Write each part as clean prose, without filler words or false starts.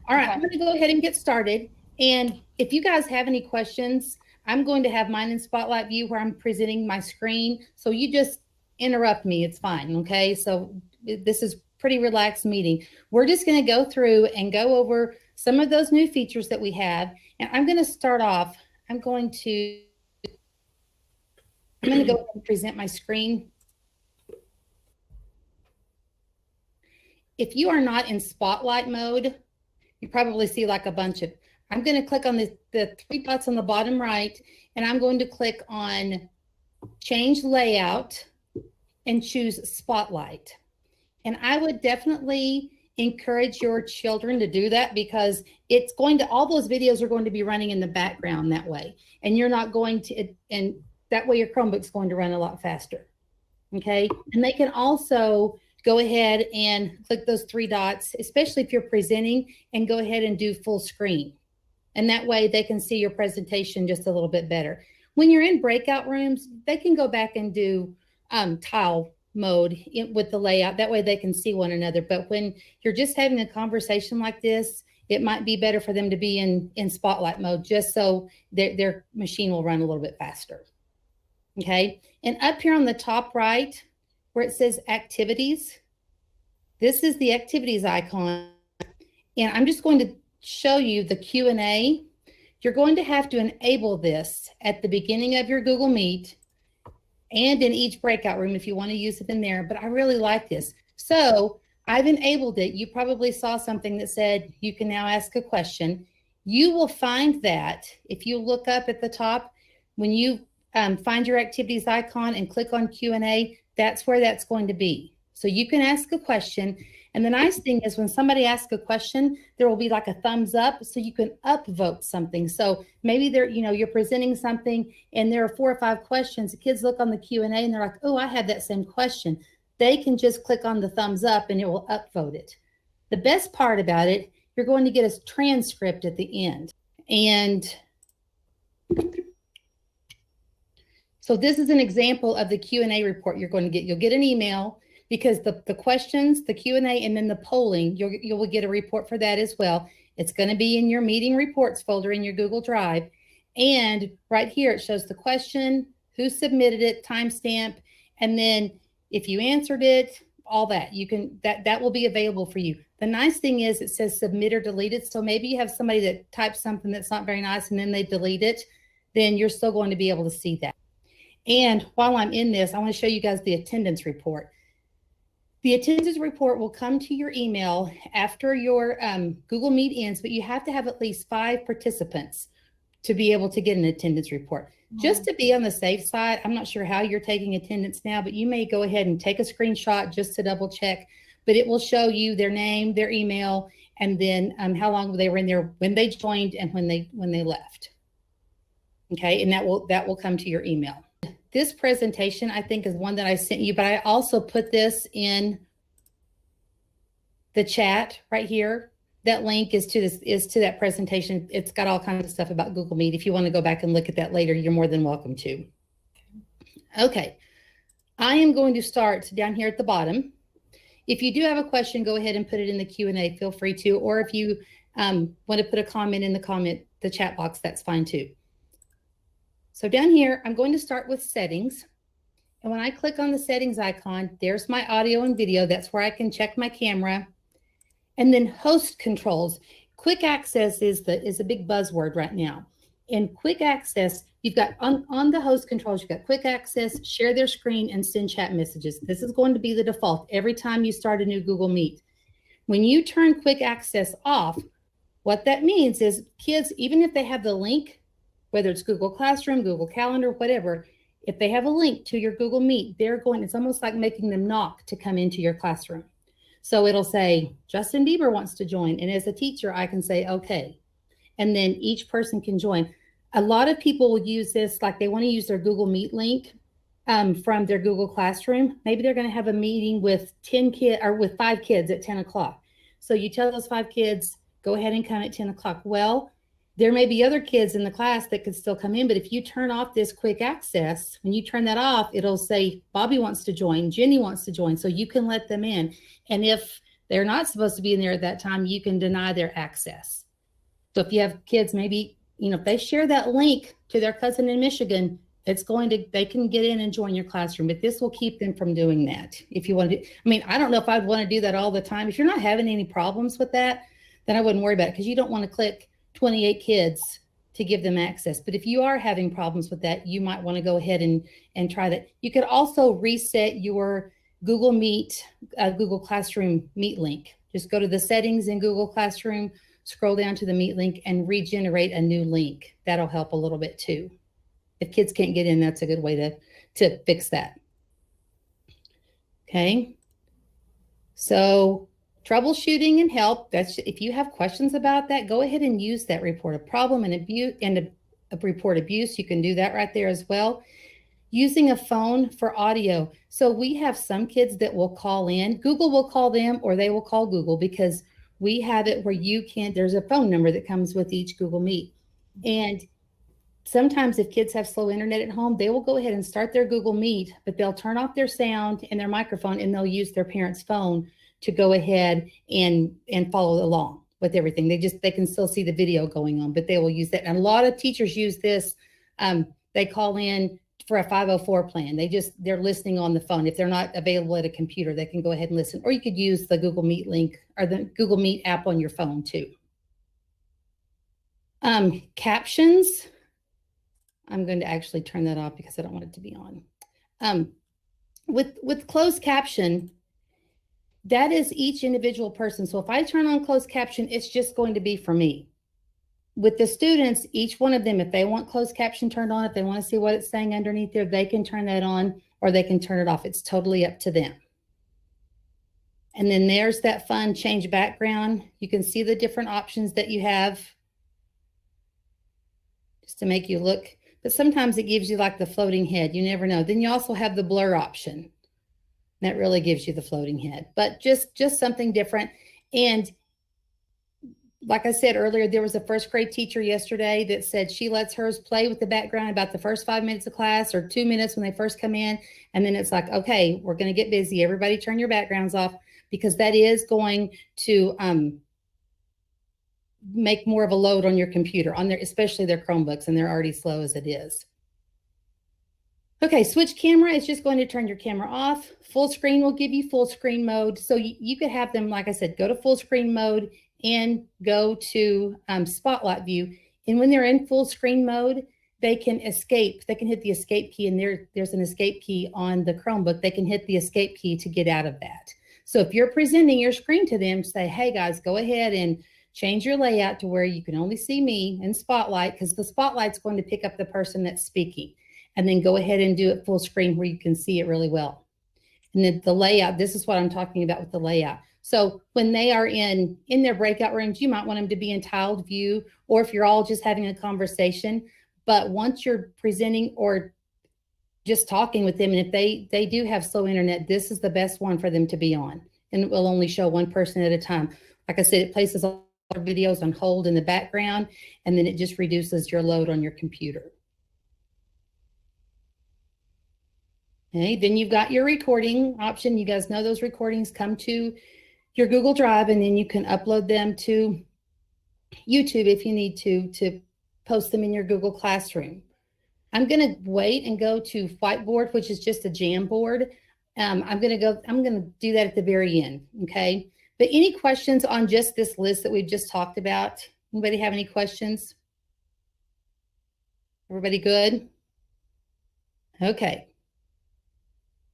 All right, I'm going to go ahead and get started. And if you guys have any questions, I'm going to have mine in Spotlight View where I'm presenting my screen. So you just interrupt me. It's fine. Okay. So this is pretty relaxed meeting. We're just going to go through and go over some of those new features that we have. And I'm going to start off. I'm going to go ahead and present my screen. If you are not in Spotlight mode, you probably see like a bunch of, I'm going to click on the three dots on the bottom right, and I'm going to click on change layout and choose Spotlight. And I would definitely encourage your children to do that because it's going to, all those videos are going to be running in the background that way. And you're not going to, and that way your Chromebook's going to run a lot faster. Okay. And they can also go ahead and click those three dots, especially if you're presenting, and go ahead and do full screen. And that way they can see your presentation just a little bit better. When you're in breakout rooms, they can go back and do tile mode with the layout. That way they can see one another. But when you're just having a conversation like this, it might be better for them to be in Spotlight mode just so their machine will run a little bit faster. Okay. And up here on the top right, where it says activities, this is the activities icon. And I'm just going to show you the Q&A. You're going to have to enable this at the beginning of your Google Meet and in each breakout room if you want to use it in there. But I really like this. So I've enabled it. You probably saw something that said you can now ask a question. You will find that if you look up at the top, when you find your activities icon and click on Q&A, that's where that's going to be. So you can ask a question. And the nice thing is when somebody asks a question, there will be like a thumbs up so you can upvote something. So maybe you're presenting something and there are 4 or 5 questions. The kids look on the Q&A and they're like, oh, I had that same question. They can just click on the thumbs up and it will upvote it. The best part about it, you're going to get a transcript at the end. And so this is an example of the Q&A report you're going to get. You'll get an email because the questions, the Q&A, and then the polling, you will get a report for that as well. It's going to be in your meeting reports folder in your Google Drive. And right here, it shows the question, who submitted it, timestamp, and then if you answered it, all that. You can that will be available for you. The nice thing is it says submit or deleted. So maybe you have somebody that types something that's not very nice and then they delete it, then you're still going to be able to see that. And while I'm in this, I want to show you guys the attendance report. The attendance report will come to your email after your Google Meet ends, but you have to have at least 5 participants to be able to get an attendance report. Just to be on the safe side, I'm not sure how you're taking attendance now, but you may go ahead and take a screenshot just to double check, but it will show you their name, their email, and then how long they were in there, when they joined and when they left. Okay, and that will come to your email. This presentation, I think, is one that I sent you, but I also put this in the chat right here. That link is to that presentation. It's got all kinds of stuff about Google Meet. If you want to go back and look at that later, you're more than welcome to. Okay, I am going to start down here at the bottom. If you do have a question, go ahead and put it in the Q&A. Feel free to, or if you want to put a comment in the chat box, that's fine too. So down here, I'm going to start with settings. And when I click on the settings icon, there's my audio and video. That's where I can check my camera. And then host controls. Quick access is a big buzzword right now. In quick access, you've got on the host controls, you've got quick access, share their screen, and send chat messages. This is going to be the default every time you start a new Google Meet. When you turn quick access off, what that means is kids, even if they have the link, whether it's Google Classroom, Google Calendar, whatever, if they have a link to your Google Meet, it's almost like making them knock to come into your classroom. So it'll say, Justin Bieber wants to join. And as a teacher, I can say, okay. And then each person can join. A lot of people will use this, like they want to use their Google Meet link from their Google Classroom. Maybe they're going to have a meeting with 10 kids or with 5 kids at 10 o'clock. So you tell those 5 kids, go ahead and come at 10 o'clock. Well, there may be other kids in the class that could still come in, but if you turn off this quick access, when you turn that off, it'll say Bobby wants to join, Jenny wants to join, so you can let them in. And if they're not supposed to be in there at that time, you can deny their access. So if you have kids, maybe, if they share that link to their cousin in Michigan, they can get in and join your classroom, but this will keep them from doing that. If you want to, I don't know if I'd want to do that all the time. If you're not having any problems with that, then I wouldn't worry about it, because you don't want to click 28 kids to give them access. But if you are having problems with that, you might want to go ahead and try that. You could also reset your Google Meet, Google Classroom Meet link. Just go to the settings in Google Classroom, scroll down to the Meet link, and regenerate a new link. That'll help a little bit too. If kids can't get in, that's a good way to fix that. Okay. So troubleshooting and help. If you have questions about that, go ahead and use that report a problem and abuse and a report abuse. You can do that right there as well. Using a phone for audio. So we have some kids that will call in. Google will call them, or they will call Google, because we have it where there's a phone number that comes with each Google Meet. And sometimes if kids have slow internet at home, they will go ahead and start their Google Meet, but they'll turn off their sound and their microphone, and they'll use their parent's phone to go ahead and follow along with everything. They can still see the video going on, but they will use that. And a lot of teachers use this. They call in for a 504 plan. They're listening on the phone. If they're not available at a computer, they can go ahead and listen. Or you could use the Google Meet link or the Google Meet app on your phone too. Captions. I'm going to actually turn that off because I don't want it to be on. With closed caption, that is each individual person. So if I turn on closed caption, it's just going to be for me. With the students, each one of them, if they want closed caption turned on, if they want to see what it's saying underneath there, they can turn that on or they can turn it off. It's totally up to them. And then there's that fun change background. You can see the different options that you have just to make you look. But sometimes it gives you like the floating head. You never know. Then you also have the blur option. That really gives you the floating head, but just something different. And like I said earlier, there was a first grade teacher yesterday that said she lets hers play with the background about the first 5 minutes of class or 2 minutes when they first come in. And then it's like, okay, we're going to get busy. Everybody turn your backgrounds off, because that is going to make more of a load on your computer, especially their Chromebooks, and they're already slow as it is. Okay, switch camera is just going to turn your camera off. Full screen will give you full screen mode. So you could have them, like I said, go to full screen mode and go to spotlight view. And when they're in full screen mode, they can escape. They can hit the escape key, and there's an escape key on the Chromebook. They can hit the escape key to get out of that. So if you're presenting your screen to them, say, hey guys, go ahead and change your layout to where you can only see me in spotlight, because the spotlight's going to pick up the person that's speaking. And then go ahead and do it full screen where you can see it really well. And then the layout, this is what I'm talking about with the layout. So when they are in their breakout rooms, you might want them to be in tiled view, or if you're all just having a conversation. But once you're presenting or just talking with them, and if they do have slow internet, this is the best one for them to be on. And it will only show one person at a time. Like I said, it places all our videos on hold in the background, and then it just reduces your load on your computer. Okay, then you've got your recording option. You guys know those recordings come to your Google Drive, and then you can upload them to YouTube if you need to post them in your Google Classroom. I'm going to wait and go to Whiteboard, which is just a Jamboard. I'm going to do that at the very end. Okay. But any questions on just this list that we've just talked about? Anybody have any questions? Everybody good? Okay.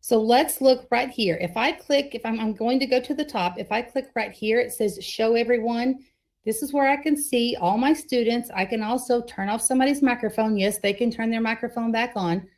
So let's look right here. If I'm going to go to the top, if I click right here, it says show everyone. This is where I can see all my students. I can also turn off somebody's microphone. Yes, they can turn their microphone back on.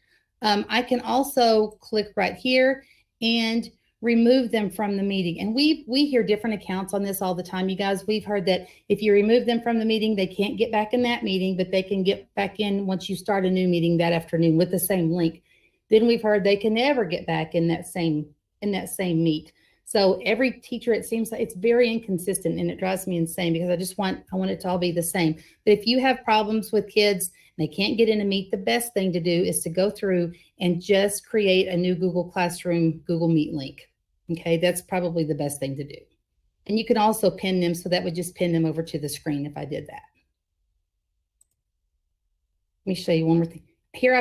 I can also click right here and remove them from the meeting. And we hear different accounts on this all the time, you guys. We've heard that if you remove them from the meeting, they can't get back in that meeting, but they can get back in once you start a new meeting that afternoon with the same link. Then we've heard they can never get back in that same meet. So every teacher, it seems like it's very inconsistent, and it drives me insane because I want it to all be the same. But if you have problems with kids and they can't get in a meet, the best thing to do is to go through and just create a new Google Classroom, Google Meet link. Okay, that's probably the best thing to do. And you can also pin them, so that would just pin them over to the screen if I did that. Let me show you one more thing. Here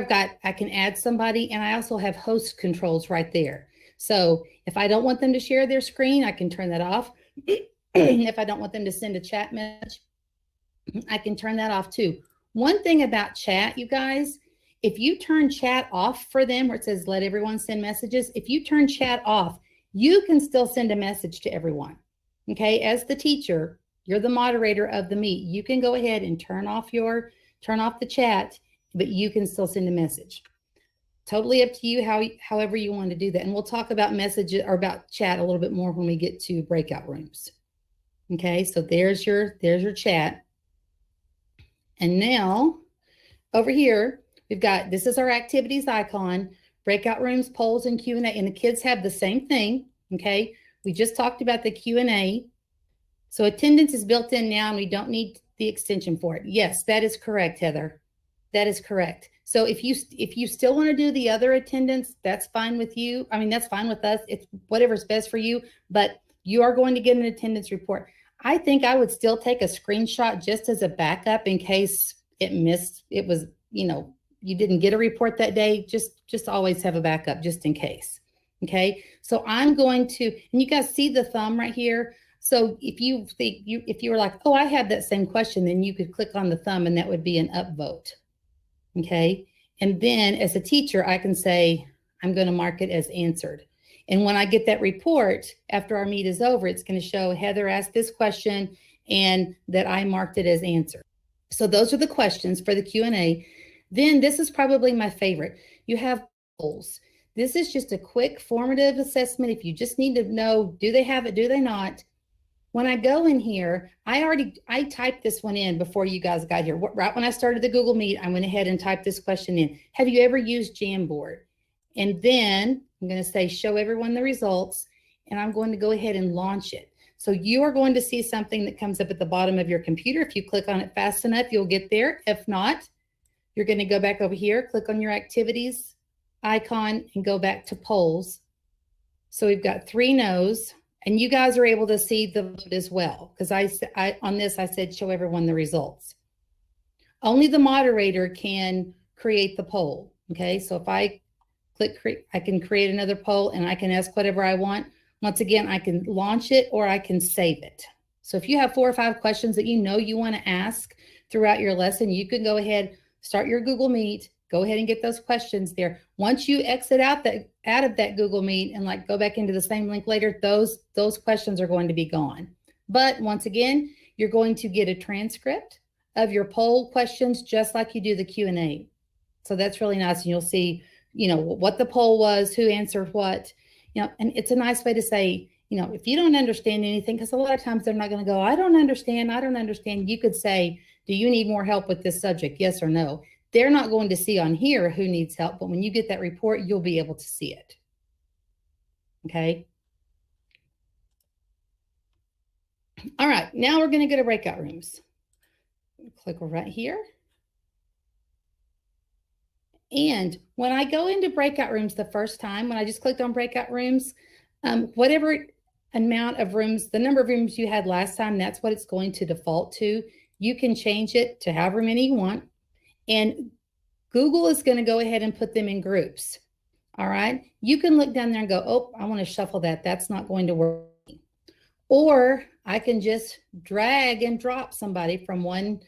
I can add somebody, and I also have host controls right there. So if I don't want them to share their screen, I can turn that off. If I don't want them to send a chat message, I can turn that off too. One thing about chat, you guys, if you turn chat off for them, where it says let everyone send messages, if you turn chat off, you can still send a message to everyone. Okay, as the teacher, you're the moderator of the meet. You can go ahead and turn off the chat, but you can still send a message. Totally up to you, however you want to do that. And we'll talk about messages or about chat a little bit more when we get to breakout rooms. Okay, so there's your chat. And now over here, we've got, this is our activities icon, breakout rooms, polls, and Q&A. And the kids have the same thing. Okay, we just talked about the Q&A. So attendance is built in now, and we don't need the extension for it. Yes, that is correct, Heather. That is correct. So if you still want to do the other attendance, that's fine with you. I mean, that's fine with us. It's whatever's best for you, but you are going to get an attendance report. I think I would still take a screenshot just as a backup in case it was, you didn't get a report that day. Just always have a backup just in case. Okay. So I'm going to, and you guys see the thumb right here. So if you were like, oh, I have that same question, then you could click on the thumb and that would be an upvote. Okay. And then as a teacher, I can say, I'm going to mark it as answered. And when I get that report after our meet is over, it's going to show Heather asked this question and that I marked it as answered. So those are the questions for the Q&A. Then this is probably my favorite. You have polls. This is just a quick formative assessment. If you just need to know, do they have it? Do they not? When I go in here, I typed this one in before you guys got here. Right when I started the Google Meet, I went ahead and typed this question in. Have you ever used Jamboard? And then I'm going to say, show everyone the results, and I'm going to go ahead and launch it. So you are going to see something that comes up at the bottom of your computer. If you click on it fast enough, you'll get there. If not, you're going to go back over here, click on your activities icon, and go back to polls. So we've got 3 no's. And you guys are able to see the vote as well, because on this I said show everyone the results. Only the moderator can create the poll. Okay, so if I click create, I can create another poll and I can ask whatever I want. Once again, I can launch it or I can save it. So if you have 4 or 5 questions that you want to ask throughout your lesson, you can go ahead, start your Google Meet, go ahead and get those questions there. Once you exit out of that Google Meet and go back into the same link later, those questions are going to be gone. But once again, you're going to get a transcript of your poll questions just like you do the Q&A. So that's really nice. And you'll see, what the poll was, who answered what, and it's a nice way to say, if you don't understand anything, because a lot of times they're not going to go, I don't understand. You could say, do you need more help with this subject? Yes or no. They're not going to see on here who needs help, but when you get that report, you'll be able to see it. Okay. All right, now we're going to go to breakout rooms. Click right here. And when I go into breakout rooms the first time, when I just clicked on breakout rooms, whatever amount of rooms, the number of rooms you had last time, that's what it's going to default to. You can change it to however many you want. And Google is going to go ahead and put them in groups. All right. You can look down there and go, oh, I want to shuffle that. That's not going to work. Or I can just drag and drop somebody from one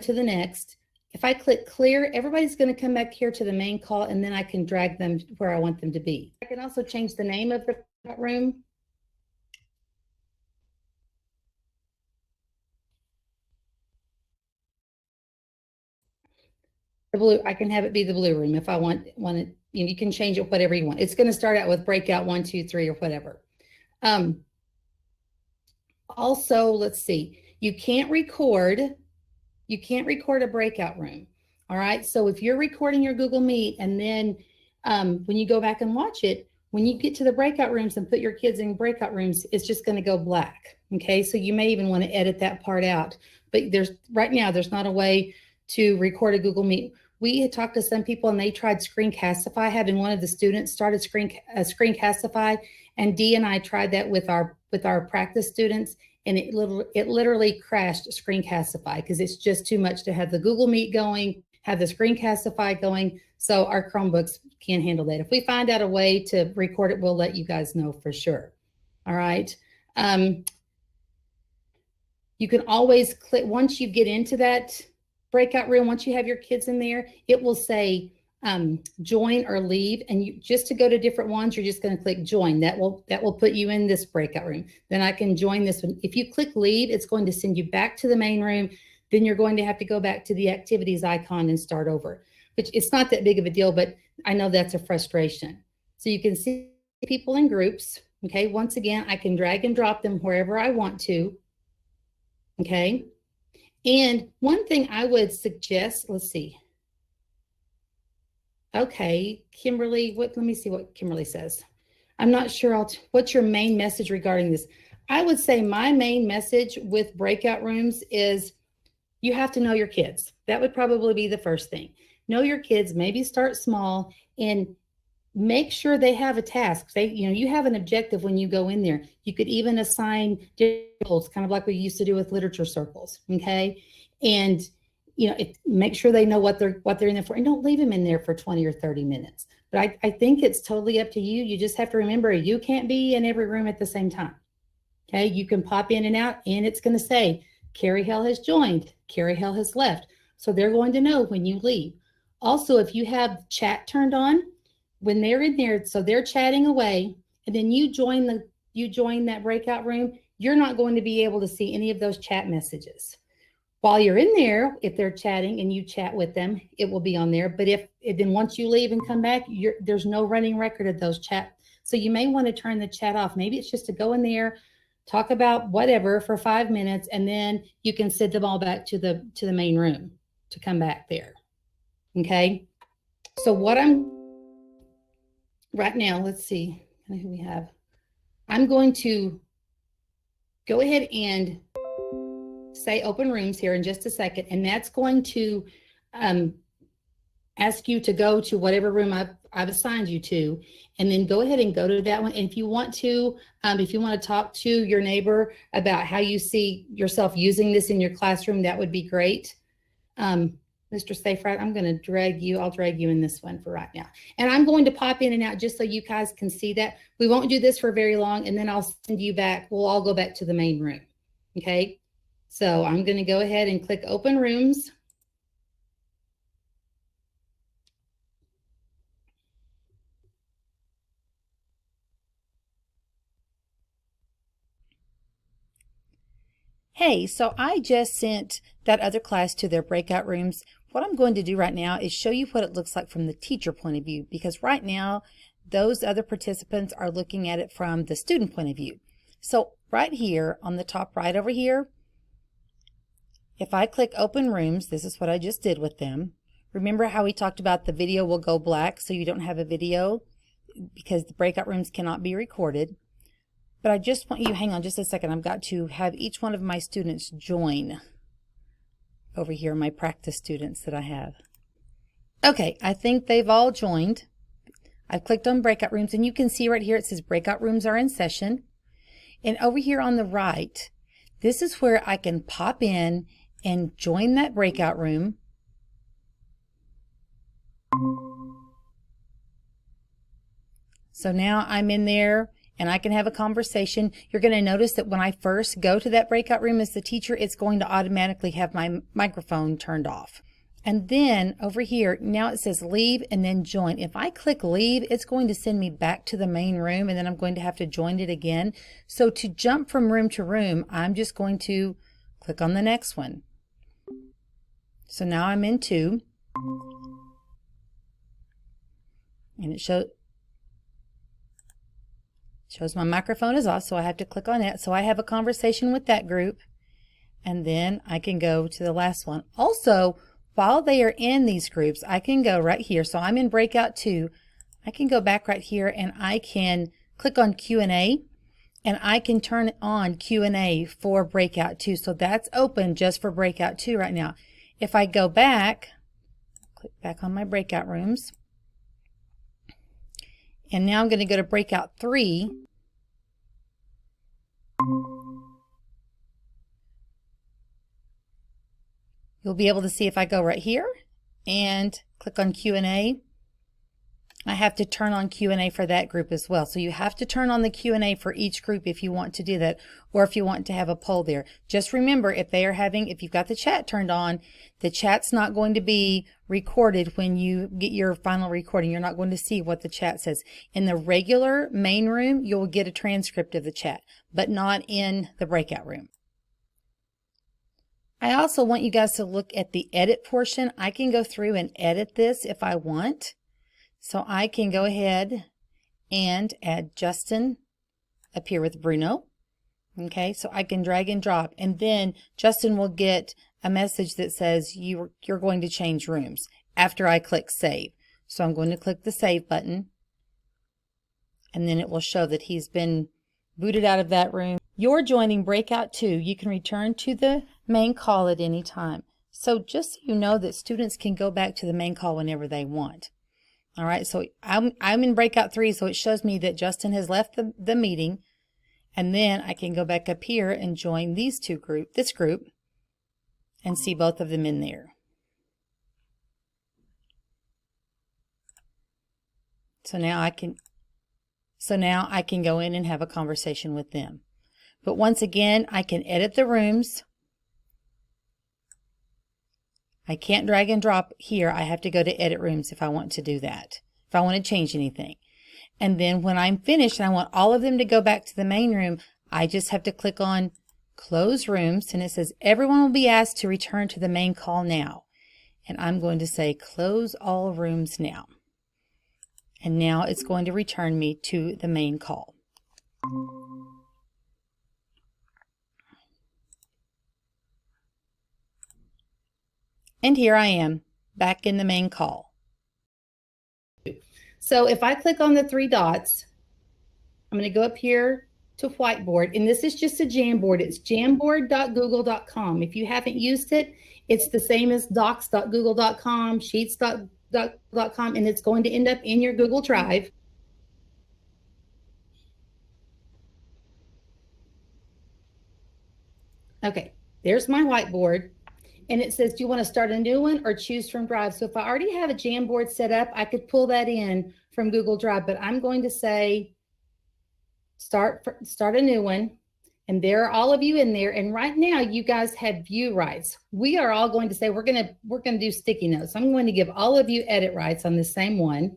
to the next. If I click clear, everybody's going to come back here to the main call, and then I can drag them where I want them to be. I can also change the name of the room. The blue, I can have it be the blue room if I want it. You can change it whatever you want. It's going to start out with breakout 1, 2, 3 or whatever. Also, let's see. You can't record a breakout room. All right. So if you're recording your Google Meet and then when you go back and watch it, when you get to the breakout rooms and put your kids in breakout rooms, it's just going to go black. Okay. So you may even want to edit that part out. But right now, there's not a way to record a Google Meet. We had talked to some people and they tried Screencastify, having one of the students started Screencastify, and Dee and I tried that with our with our practice students, and it literally crashed Screencastify because it's just too much to have the Google Meet going, have the Screencastify going. So our Chromebooks can't handle that. If we find out a way to record it, we'll let you guys know for sure. All right. You can always click, once you get into that breakout room, once you have your kids in there, it will say join or leave, and you just to go to different ones, you're just going to click join. That will put you in this breakout room. Then I can join this one. If you click leave, it's going to send you back to the main room. Then you're going to have to go back to the activities icon and start over, which it's not that big of a deal, but I know that's a frustration. So you can see people in groups. Okay, once again, I can drag and drop them wherever I want to. Okay, and one thing I would suggest, let's see. Okay, Kimberly, let me see what Kimberly says. I'm not sure, what's your main message regarding this? I would say my main message with breakout rooms is you have to know your kids. That would probably be the first thing. Know your kids, maybe start small, and make sure they have a task. You have an objective when you go in there. You could even assign goals, kind of like we used to do with literature circles, okay? And make sure they know what they're in there for, and don't leave them in there for 20 or 30 minutes. But I think it's totally up to you. You just have to remember you can't be in every room at the same time. Okay, you can pop in and out, and it's going to say Kari Hale has joined, Kari Hale has left. So they're going to know when you leave. Also, if you have chat turned on, when they're in there, so they're chatting away, and then you join that breakout room, you're not going to be able to see any of those chat messages. While you're in there, if they're chatting and you chat with them, it will be on there. But then once you leave and come back, there's no running record of those chat. So you may want to turn the chat off. Maybe it's just to go in there, talk about whatever for 5 minutes, and then you can send them all back to the main room to come back there. Okay. So right now, let's see who we have. I'm going to go ahead and say open rooms here in just a second, and that's going to ask you to go to whatever room I've assigned you to, and then go ahead and go to that one. And if you want to talk to your neighbor about how you see yourself using this in your classroom, that would be great. Mr. Saferight, I'm going to I'll drag you in this one for right now. And I'm going to pop in and out just so you guys can see that. We won't do this for very long, and then I'll send you back. We'll all go back to the main room. Okay. So I'm going to go ahead and click open rooms. Hey, so I just sent that other class to their breakout rooms. What I'm going to do right now is show you what it looks like from the teacher point of view, because right now those other participants are looking at it from the student point of view. So right here on the top right over here, if I click open rooms, this is what I just did with them. Remember how we talked about the video will go black so you don't have a video because the breakout rooms cannot be recorded. But I just want you, hang on just a second, I've got to have each one of my students join over here, my practice students that I have. Okay, I think they've all joined. I've clicked on breakout rooms, and you can see right here it says breakout rooms are in session. And over here on the right, this is where I can pop in and join that breakout room. So now I'm in there and I can have a conversation. You're going to notice that when I first go to that breakout room as the teacher, it's going to automatically have my microphone turned off. And then over here, now it says leave and then join. If I click leave, it's going to send me back to the main room, and then I'm going to have to join it again. So to jump from room to room, I'm just going to click on the next one. So now I'm in 2. And it shows my microphone is off, so I have to click on that. So I have a conversation with that group, and then I can go to the last one. Also, while they are in these groups, I can go right here. So I'm in breakout 2. I can go back right here and I can click on Q&A, and I can turn on Q&A for breakout 2. So that's open just for breakout 2 right now. If I go back, click back on my breakout rooms, and now I'm going to go to breakout 3. you'll be able to see if I go right here and click on Q&A, I have to turn on Q&A for that group as well. So you have to turn on the Q&A for each group if you want to do that, or if you want to have a poll there. Just remember, if you've got the chat turned on, the chat's not going to be recorded when you get your final recording. You're not going to see what the chat says. In the regular main room, you'll get a transcript of the chat, but not in the breakout room. I also want you guys to look at the edit portion. I can go through and edit this if I want. So I can go ahead and add Justin up here with Bruno. Okay, so I can drag and drop, and then Justin will get a message that says you're going to change rooms after I click save. So I'm going to click the save button, and then it will show that he's been booted out of that room. You're joining Breakout 2. You can return to the main call at any time. So just so you know that students can go back to the main call whenever they want. All right, so I'm in Breakout 3, so it shows me that Justin has left the meeting, and then I can go back up here and join this group, and see both of them in there. So now I can go in and have a conversation with them. But once again, I can edit the rooms. I can't drag and drop here. I have to go to edit rooms if I want to do that, if I want to change anything. And then when I'm finished and I want all of them to go back to the main room, I just have to click on close rooms, and it says everyone will be asked to return to the main call now. And I'm going to say close all rooms now. And now it's going to return me to the main call. And here I am, back in the main call. So if I click on the three dots, I'm going to go up here to Whiteboard, and this is just a Jamboard. It's jamboard.google.com. If you haven't used it, it's the same as docs.google.com, sheets.google.com, and it's going to end up in your Google Drive. Okay, there's my whiteboard. And it says, do you want to start a new one or choose from Drive? So if I already have a Jamboard set up, I could pull that in from Google Drive, but I'm going to say, start a new one. And there are all of you in there. And right now you guys have view rights. We are all going to say, we're going to do sticky notes. I'm going to give all of you edit rights on the same one.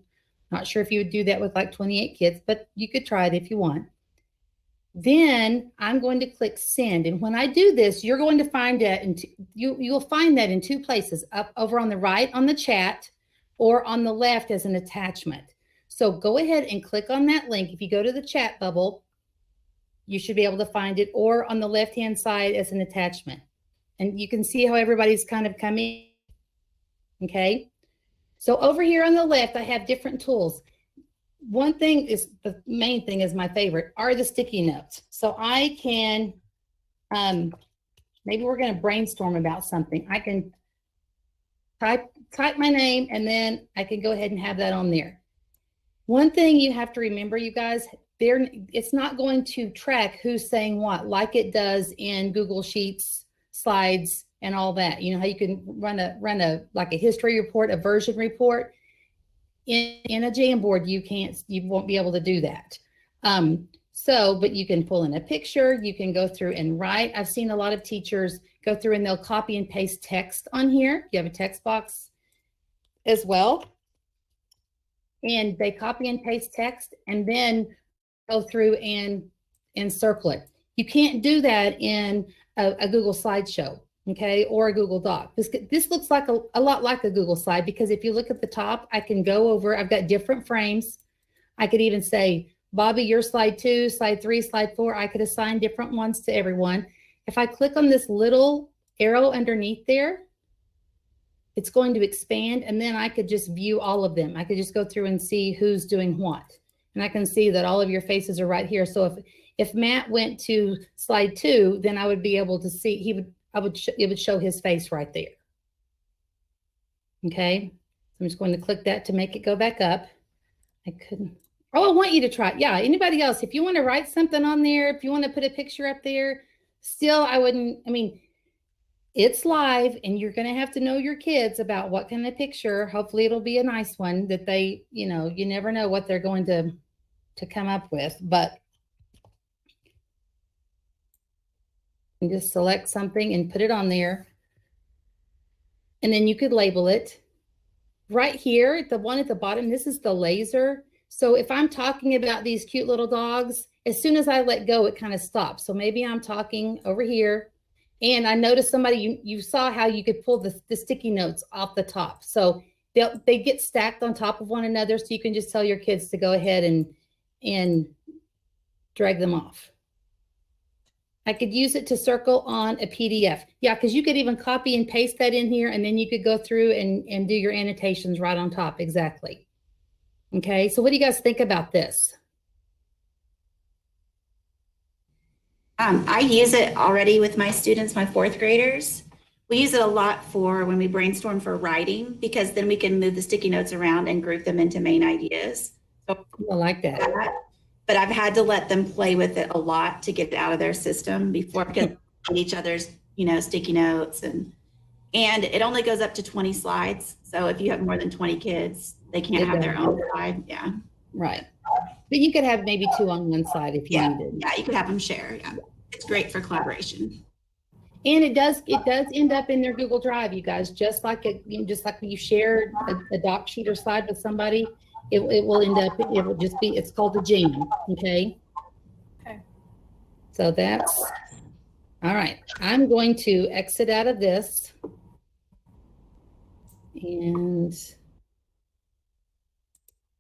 Not sure if you would do that with like 28 kids, but you could try it if you want. Then I'm going to click send. And when I do this, you're going to find that you'll find that in two places, up over on the right on the chat or on the left as an attachment. So go ahead and click on that link. If you go to the chat bubble, you should be able to find it, or on the left-hand side as an attachment. And you can see how everybody's kind of coming. Okay. So over here on the left, I have different tools. One thing is, the main thing is my favorite, are the sticky notes. So I can, maybe we're going to brainstorm about something. I can type my name, and then I can go ahead and have that on there. One thing you have to remember, you guys, it's not going to track who's saying what, like it does in Google Sheets, slides, and all that. You know how you can run like a history report, a version report. In a Jamboard, you won't be able to do that. But you can pull in a picture, you can go through and write. I've seen a lot of teachers go through and they'll copy and paste text on here. You have a text box as well. And they copy and paste text and then go through and circle it. You can't do that in a Google slideshow. Okay, or a Google Doc. This looks like a lot like a Google slide, because if you look at the top, I can go over, I've got different frames. I could even say, Bobby, you're slide 2, slide 3, slide 4. I could assign different ones to everyone. If I click on this little arrow underneath there, it's going to expand, and then I could just view all of them. I could just go through and see who's doing what. And I can see that all of your faces are right here. So if Matt went to slide 2, then I would be able to see, it would show his face right there. Okay, I'm just going to click that to make it go back up. I couldn't. Oh, I want you to try it. Yeah, anybody else, if you want to write something on there, if you want to put a picture up there, still, I wouldn't, I mean, It's live, and you're going to have to know your kids about what kind of picture. Hopefully it'll be a nice one that they, you know, you never know what they're going to come up with, but you just select something and put it on there. And then you could label it. Right here, the one at the bottom, this is the laser. So if I'm talking about these cute little dogs, as soon as I let go, it kind of stops. So maybe I'm talking over here, and I noticed somebody, you saw how you could pull the sticky notes off the top. So they get stacked on top of one another. So you can just tell your kids to go ahead and drag them off. I could use it to circle on a PDF. Yeah, because you could even copy and paste that in here, and then you could go through and do your annotations right on top. Exactly. Okay, so what do you guys think about this? I use it already with my students, my fourth graders. We use it a lot for when we brainstorm for writing, because then we can move the sticky notes around and group them into main ideas. So I like that. But I've had to let them play with it a lot to get it out of their system before, because each other's, you know, sticky notes, and it only goes up to 20 slides. So if you have more than 20 kids, they can't have their own slide. Yeah. Right. But you could have maybe two on one side if you needed. Yeah, you could have them share. Yeah. It's great for collaboration. And it does end up in their Google Drive, you guys, just like when you share a doc sheet or slide with somebody. It will end up, it will just be, it's called a jam. Okay. Okay. So that's, all right. I'm going to exit out of this and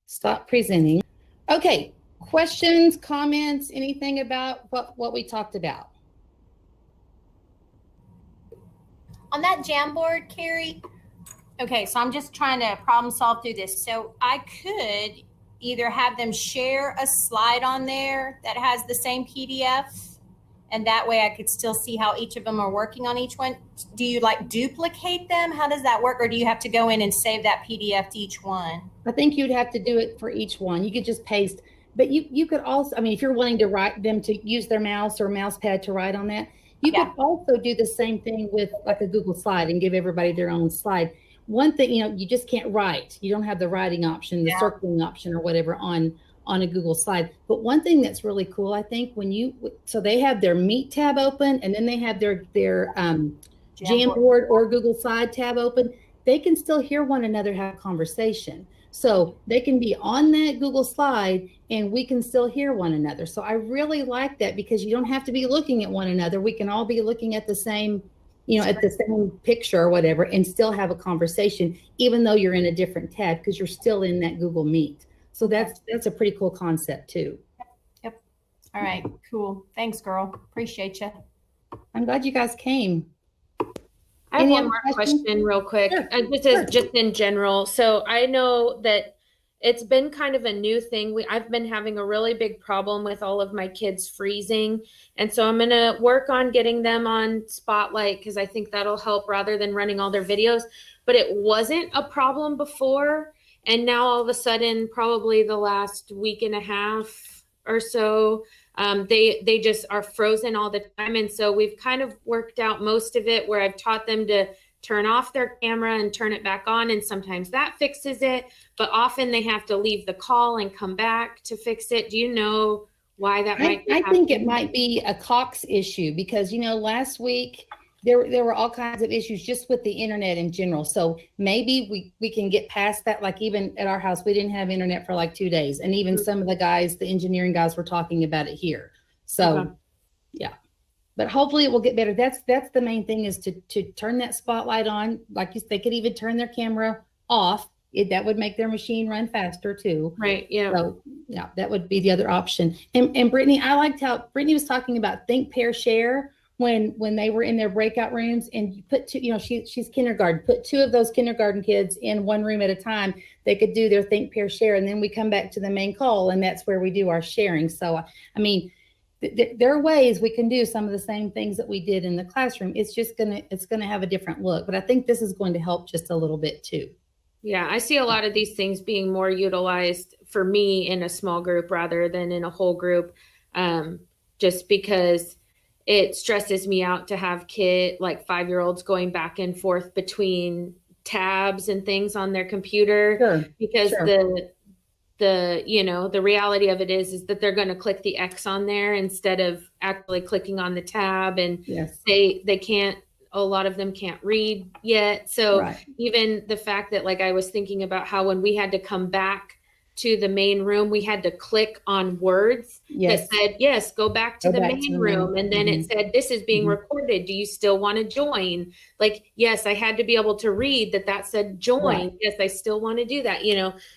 stop presenting. Okay. Questions, comments, anything about what we talked about? On that Jamboard, Kari, okay, so I'm just trying to problem solve through this. So I could either have them share a slide on there that has the same PDF, and that way I could still see how each of them are working on each one. Do you like duplicate them? How does that work? Or do you have to go in and save that PDF to each one? I think you'd have to do it for each one. You could just paste, but you could also, I mean, if you're wanting to write them to use their mouse or mouse pad to write on that, you could also do the same thing with like a Google slide and give everybody their own slide. One thing, you know, you just can't write. You don't have the writing option, the circling option or whatever on a Google slide. But one thing that's really cool, I think, so they have their Meet tab open, and then they have their Jamboard or Google Slide tab open. They can still hear one another have a conversation. So they can be on that Google slide and we can still hear one another. So I really like that, because you don't have to be looking at one another. We can all be looking at the same, you know, at the same picture or whatever, and still have a conversation, even though you're in a different tab, because you're still in that Google Meet. So that's a pretty cool concept too. Yep. All right, cool. Thanks, girl. Appreciate you. I'm glad you guys came. I have one more question real quick. Sure. Just in general. So I know that it's been kind of a new thing. I've been having a really big problem with all of my kids freezing. And so I'm going to work on getting them on Spotlight, because I think that'll help rather than running all their videos. But it wasn't a problem before. And now all of a sudden, probably the last week and a half or so, they just are frozen all the time. And so we've kind of worked out most of it, where I've taught them to turn off their camera and turn it back on. And sometimes that fixes it, but often they have to leave the call and come back to fix it. Do you know why that might be happening? I think it might be a Cox issue, because, you know, last week there were all kinds of issues just with the internet in general. So maybe we can get past that. Like even at our house, we didn't have internet for like 2 days. And even some of the guys, the engineering guys, were talking about it here. So yeah, but hopefully it will get better. That's the main thing, is to turn that spotlight on. Like they could even turn their camera off. That would make their machine run faster too. Right. Yeah. So yeah, that would be the other option. And Brittany, I liked how Brittany was talking about think, pair, share when they were in their breakout rooms, and you put two, you know, she's kindergarten, put two of those kindergarten kids in one room at a time. They could do their think, pair, share, and then we come back to the main call, and that's where we do our sharing. So I mean, there are ways we can do some of the same things that we did in the classroom. It's just gonna have a different look, but I think this is going to help just a little bit too. Yeah, I see a lot of these things being more utilized for me in a small group rather than in a whole group, just because it stresses me out to have like 5-year-olds going back and forth between tabs and things on their computer. Sure, because sure. the reality of it is that they're going to click the X on there instead of actually clicking on the tab, and Yes. they can't, a lot of them can't read yet. So Right. even the fact that, like, I was thinking about how when we had to come back to the main room, we had to click on words Yes. that said, yes, go back to Go the back to main the room. main- And then it said, this is being Mhm. recorded. Do you still want to join? Like, yes, I had to be able to read that said join. Right. Yes, I still want to do that,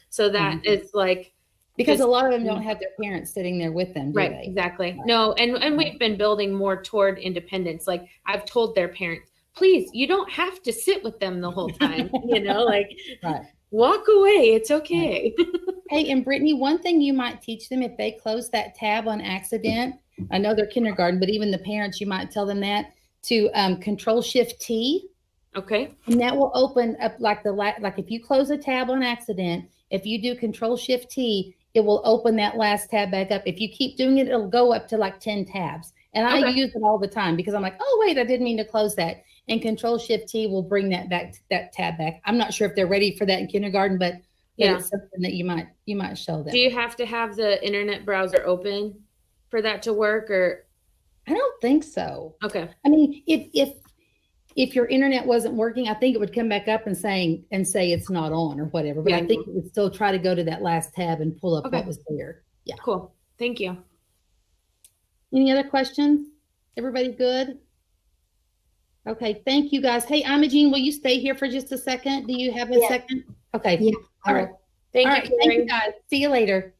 so that it's like, Because just- a lot of them don't have their parents sitting there with them, do right, they? exactly. Right. No, and we've been building more toward independence. Like, I've told their parents, please, you don't have to sit with them the whole time, like, Right. walk away. It's okay. Hey, and Brittany, one thing you might teach them if they close that tab on accident, I know they're kindergarten, but even the parents, you might tell them that to Control-Shift-T, Okay. and that will open up like if you close a tab on accident, if you do Control-Shift-T, it will open that last tab back up. If you keep doing it, it'll go up to like 10 tabs. And I Okay. use it all the time because I'm like, oh, wait, I didn't mean to close that. And Control-Shift-T will bring that tab back. I'm not sure if they're ready for that in kindergarten, but Yeah. it's something that you might show them. Do you have to have the internet browser open for that to work, or? I don't think so. Okay. I mean, if your internet wasn't working, I think it would come back up and say it's not on or whatever. But Yeah. I think it would still try to go to that last tab and pull up Okay. what was there. Yeah. Cool. Thank you. Any other questions? Everybody good? Okay. Thank you guys. Hey, Imogene, will you stay here for just a second? Do you have a Yeah. second? Okay. Yeah. All right. Thank All you, right. Thank Kari. you guys. See you later.